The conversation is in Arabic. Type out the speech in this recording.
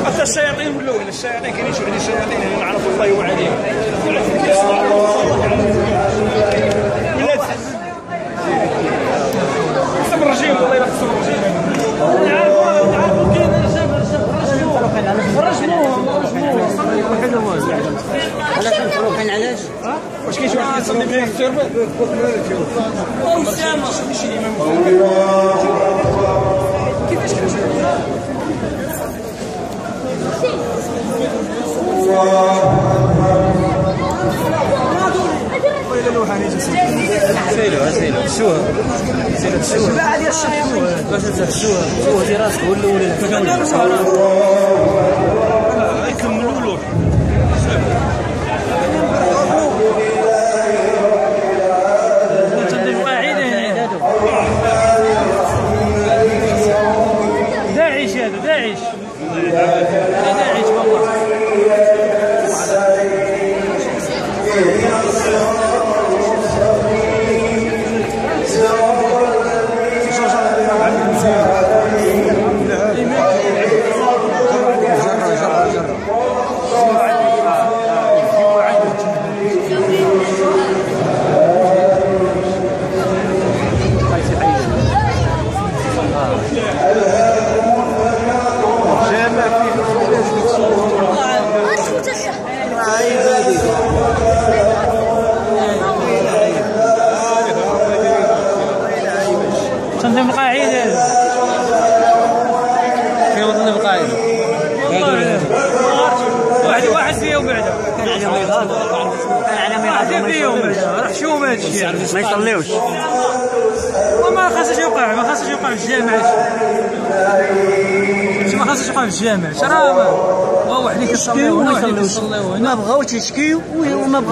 حتى الشياطين ولاو هنا، الشياطين كاينين شي وحدين الشياطين هنا نعرفوا الله يوعدهم. ولات خصهم الرجيم، والله الا خصهم الرجيم. نعرفوا كاين رجموهم علاش كنفرو كاين علاش؟ واش كاين شي واحد كيصلي بين التربه؟ كيفاش سيلو تشوها الجماعه ديال الشمس باش تحسوها دي راسك هو الاول يكملوا له داعش هذا داعش داعش والله. تنظيم القاعدة في وطن القاعدة والله واحد فيهم بعده كان على ما يغاض واحد فيهم بعده راح شوف هذا الشيء ما يصليوش وما خاصش يوقع ما خاصش يوقع في الجامع ما خاصش يوقع في الجامع راه واحد كيصليو وما بغاوش يشكيو وما